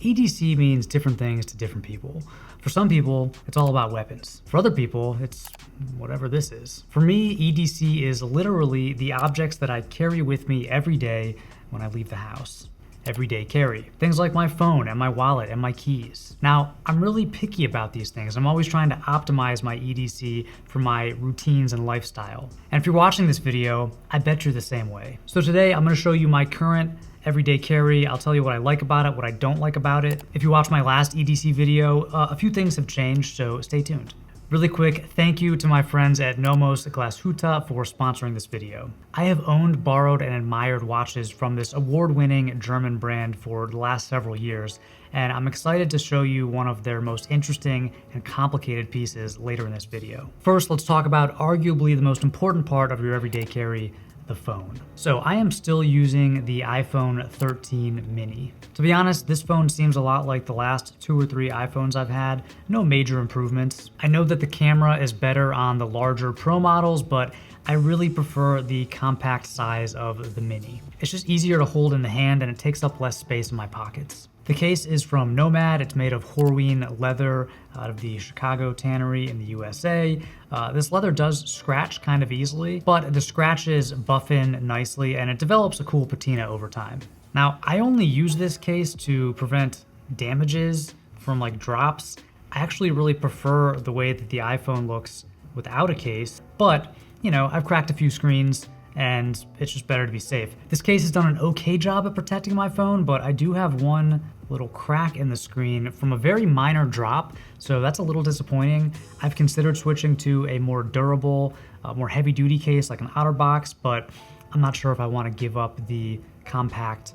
EDC means different things to different people. For some people, it's all about weapons. For other people, it's whatever this is. For me, EDC is literally the objects that I carry with me every day when I leave the house. Everyday carry. Things like my phone and my wallet and my keys. Now, I'm really picky about these things. I'm always trying to optimize my EDC for my routines and lifestyle. And if you're watching this video, I bet you're the same way. So today, I'm gonna show you my current everyday carry. I'll tell you what I like about it, what I don't like about it. If you watched my last EDC video, a few things have changed, so stay tuned. Really quick, thank you to my friends at Nomos Glashuta for sponsoring this video. I have owned, borrowed, and admired watches from this award-winning German brand for the last several years, and I'm excited to show you one of their most interesting and complicated pieces later in this video. First, let's talk about arguably the most important part of your everyday carry, the phone. So I am still using the iPhone 13 mini. To be honest, this phone seems a lot like the last 2 or 3 iPhones I've had. No major improvements. I know that the camera is better on the larger Pro models, but I really prefer the compact size of the mini. It's just easier to hold in the hand and it takes up less space in my pockets. The case is from Nomad. It's made of Horween leather out of the Chicago tannery in the USA. This leather does scratch kind of easily, but the scratches buff in nicely and it develops a cool patina over time. Now, I only use this case to prevent damages from like drops. I actually really prefer the way that the iPhone looks without a case, but you know, I've cracked a few screens and it's just better to be safe. This case has done an okay job at protecting my phone, but I do have one little crack in the screen from a very minor drop, so that's a little disappointing. I've considered switching to a more durable, more heavy-duty case like an OtterBox, but I'm not sure if I want to give up the compact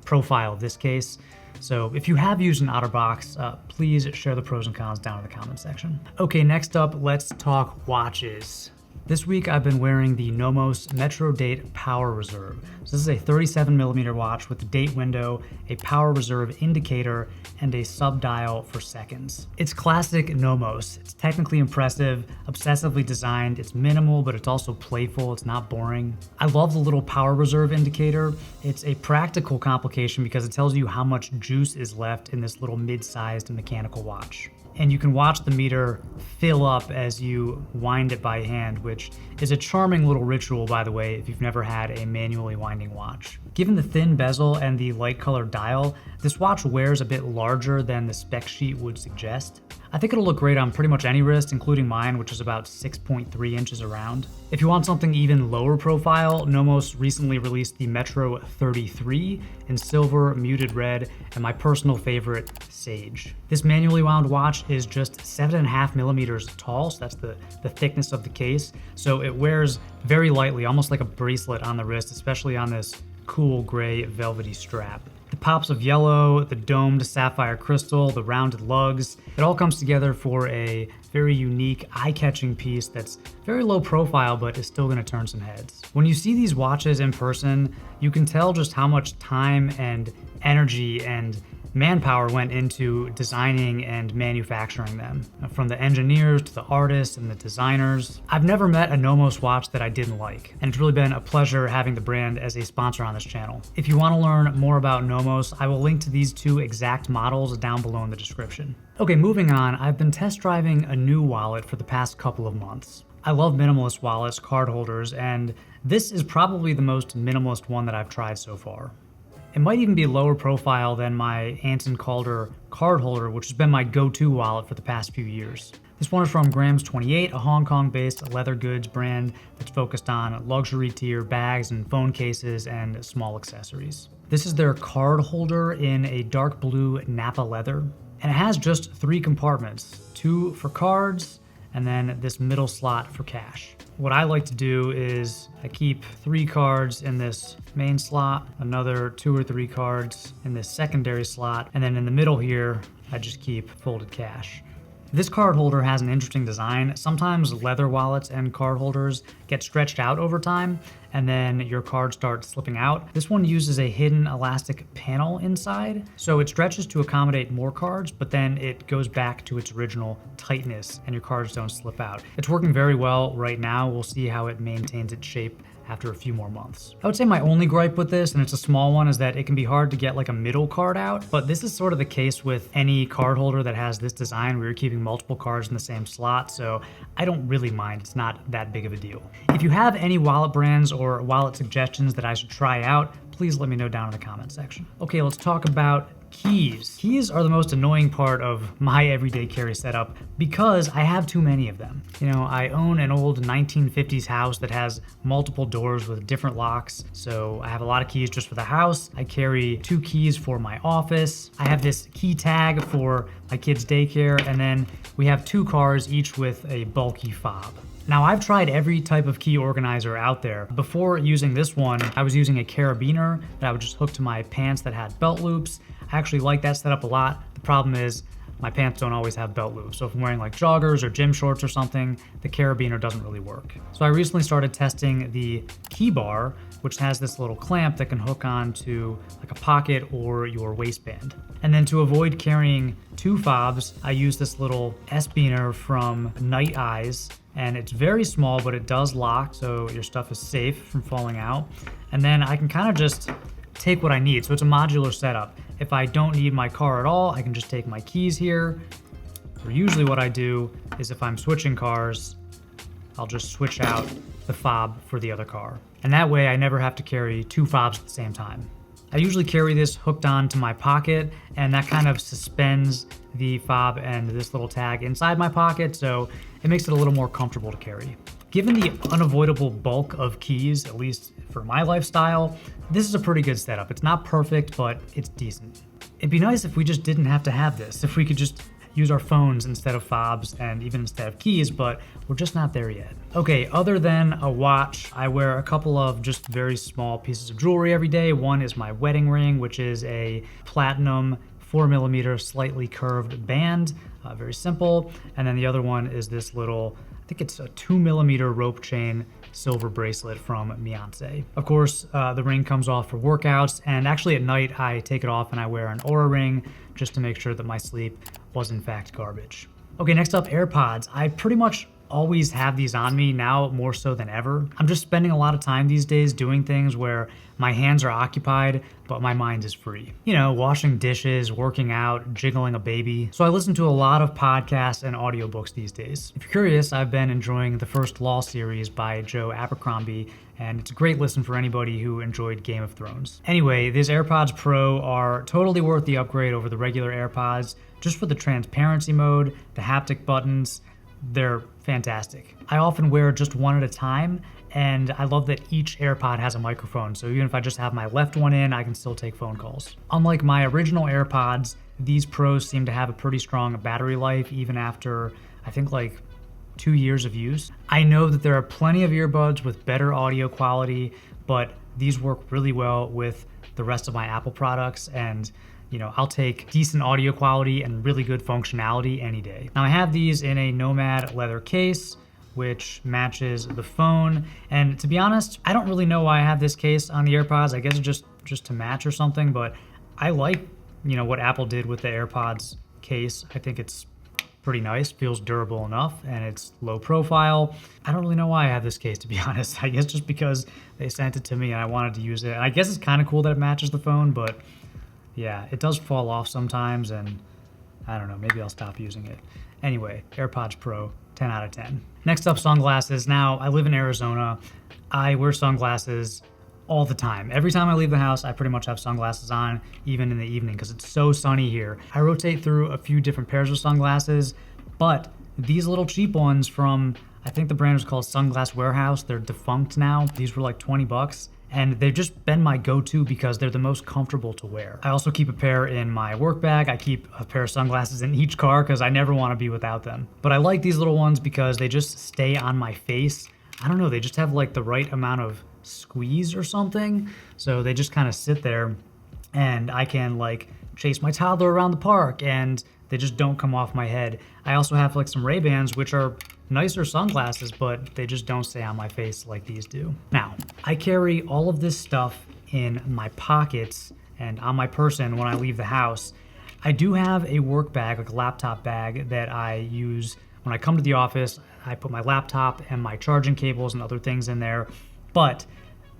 profile of this case. So if you have used an OtterBox, please share the pros and cons down in the comment section. Okay, next up, let's talk watches. This week I've been wearing the Nomos Metro Date Power Reserve. So this is a 37mm watch with a date window, a power reserve indicator, and a sub-dial for seconds. It's classic Nomos. It's technically impressive, obsessively designed, it's minimal, but it's also playful, it's not boring. I love the little power reserve indicator. It's a practical complication because it tells you how much juice is left in this little mid-sized mechanical watch. And you can watch the meter fill up as you wind it by hand, which is a charming little ritual, by the way, if you've never had a manually winding watch. Given the thin bezel and the light colored dial, this watch wears a bit larger than the spec sheet would suggest. I think it'll look great on pretty much any wrist, including mine, which is about 6.3 inches around. If you want something even lower profile, Nomos recently released the Metro 33 in silver, muted red, and my personal favorite, sage. This manually wound watch is just 7.5 millimeters tall, so that's the thickness of the case. So it wears very lightly, almost like a bracelet on the wrist, especially on this cool gray velvety strap. The pops of yellow, the domed sapphire crystal, the rounded lugs, it all comes together for a very unique, eye-catching piece that's very low profile, but is still gonna turn some heads. When you see these watches in person, you can tell just how much time and energy and manpower went into designing and manufacturing them. From the engineers to the artists and the designers. I've never met a Nomos watch that I didn't like, and it's really been a pleasure having the brand as a sponsor on this channel. If you want to learn more about Nomos, I will link to these 2 exact models down below in the description. Okay, moving on, I've been test driving a new wallet for the past couple of months. I love minimalist wallets, card holders, and this is probably the most minimalist one that I've tried so far. It might even be lower profile than my Anton Calder card holder, which has been my go-to wallet for the past few years. This one is from Grams 28, a Hong Kong-based leather goods brand that's focused on luxury tier bags and phone cases and small accessories. This is their card holder in a dark blue Napa leather, and it has just 3 compartments, 2 for cards, and then this middle slot for cash. What I like to do is I keep 3 cards in this main slot, another 2 or 3 cards in this secondary slot, and then in the middle here, I just keep folded cash. This card holder has an interesting design. Sometimes leather wallets and card holders get stretched out over time, and then your cards start slipping out. This one uses a hidden elastic panel inside, so it stretches to accommodate more cards, but then it goes back to its original tightness and your cards don't slip out. It's working very well right now. We'll see how it maintains its shape after a few more months. I would say my only gripe with this, and it's a small one, is that it can be hard to get like a middle card out, but this is sort of the case with any card holder that has this design where you're keeping multiple cards in the same slot, so I don't really mind. It's not that big of a deal. If you have any wallet brands or wallet suggestions that I should try out, please let me know down in the comment section. Okay, let's talk about keys. Keys are the most annoying part of my everyday carry setup because I have too many of them. You know, I own an old 1950s house that has multiple doors with different locks, so I have a lot of keys just for the house. I carry 2 keys for my office. I have this key tag for my kids' daycare, and then we have 2 cars, each with a bulky fob. Now, I've tried every type of key organizer out there. Before using this one, I was using a carabiner that I would just hook to my pants that had belt loops. I actually like that setup a lot. The problem is my pants don't always have belt loops. So if I'm wearing like joggers or gym shorts or something, the carabiner doesn't really work. So I recently started testing the key bar, which has this little clamp that can hook on to like a pocket or your waistband. And then to avoid carrying 2 fobs, I use this little S-biner from Night Eyes, and it's very small, but it does lock, so your stuff is safe from falling out. And then I can kind of just take what I need. So it's a modular setup. If I don't need my car at all, I can just take my keys here. Or usually what I do is if I'm switching cars, I'll just switch out the fob for the other car. And that way I never have to carry 2 fobs at the same time. I usually carry this hooked on to my pocket, and that kind of suspends the fob and this little tag inside my pocket, so it makes it a little more comfortable to carry. Given the unavoidable bulk of keys, at least for my lifestyle, this is a pretty good setup. It's not perfect, but it's decent. It'd be nice if we just didn't have to have this, if we could just use our phones instead of fobs and even instead of keys, but we're just not there yet. Okay, other than a watch, I wear a couple of just very small pieces of jewelry every day. One is my wedding ring, which is a platinum 4mm slightly curved band, very simple. And then the other one is this little, I think it's a 2mm rope chain silver bracelet from Beyonce. Of course, the ring comes off for workouts, and actually at night I take it off and I wear an Oura ring just to make sure that my sleep was in fact garbage. Okay, next up, AirPods. I pretty much always have these on me now more so than ever. I'm just spending a lot of time these days doing things where my hands are occupied, but my mind is free. You know, washing dishes, working out, jiggling a baby. So I listen to a lot of podcasts and audiobooks these days. If you're curious, I've been enjoying the First Law series by Joe Abercrombie, and it's a great listen for anybody who enjoyed Game of Thrones. Anyway, these AirPods Pro are totally worth the upgrade over the regular AirPods, just for the transparency mode, the haptic buttons. They're fantastic. I often wear just one at a time, and I love that each AirPod has a microphone, so even if I just have my left one in, I can still take phone calls. Unlike my original AirPods, these Pros seem to have a pretty strong battery life even after, I think, like 2 years of use. I know that there are plenty of earbuds with better audio quality, but these work really well with the rest of my Apple products, and you know, I'll take decent audio quality and really good functionality any day. Now I have these in a Nomad leather case, which matches the phone. And to be honest, I don't really know why I have this case on the AirPods. I guess it's just to match or something, but I like, you know, what Apple did with the AirPods case. I think it's pretty nice, feels durable enough, and it's low profile. I don't really know why I have this case, to be honest. I guess just because they sent it to me and I wanted to use it. And I guess it's kind of cool that it matches the phone, but yeah, it does fall off sometimes, and I don't know, maybe I'll stop using it. Anyway, AirPods Pro, 10 out of 10. Next up, sunglasses. Now, I live in Arizona. I wear sunglasses all the time. Every time I leave the house, I pretty much have sunglasses on, even in the evening, because it's so sunny here. I rotate through a few different pairs of sunglasses, but these little cheap ones from, I think the brand was called Sunglass Warehouse. They're defunct now. These were like 20 bucks. And they've just been my go-to because they're the most comfortable to wear. I also keep a pair in my work bag. I keep a pair of sunglasses in each car because I never want to be without them. But I like these little ones because they just stay on my face. I don't know, they just have like the right amount of squeeze or something. So they just kind of sit there, and I can like chase my toddler around the park and they just don't come off my head. I also have like some Ray-Bans, which are nicer sunglasses, but they just don't stay on my face like these do. Now, I carry all of this stuff in my pockets and on my person when I leave the house. I do have a work bag, like a laptop bag, that I use when I come to the office. I put my laptop and my charging cables and other things in there. But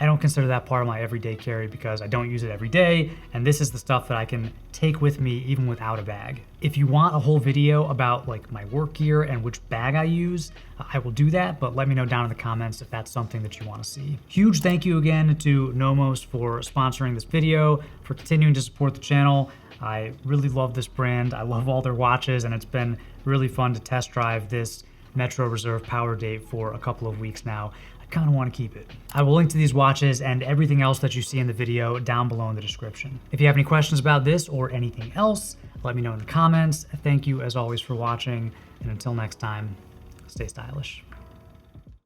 I don't consider that part of my everyday carry because I don't use it every day, and this is the stuff that I can take with me even without a bag. If you want a whole video about like my work gear and which bag I use, I will do that, but let me know down in the comments if that's something that you want to see. Huge thank you again to Nomos for sponsoring this video, for continuing to support the channel. I really love this brand. I love all their watches, and it's been really fun to test drive this Metro Reserve Power Date for a couple of weeks now. Kind of want to keep it. I will link to these watches and everything else that you see in the video down below in the description. If you have any questions about this or anything else, let me know in the comments. Thank you as always for watching, and until next time, stay stylish.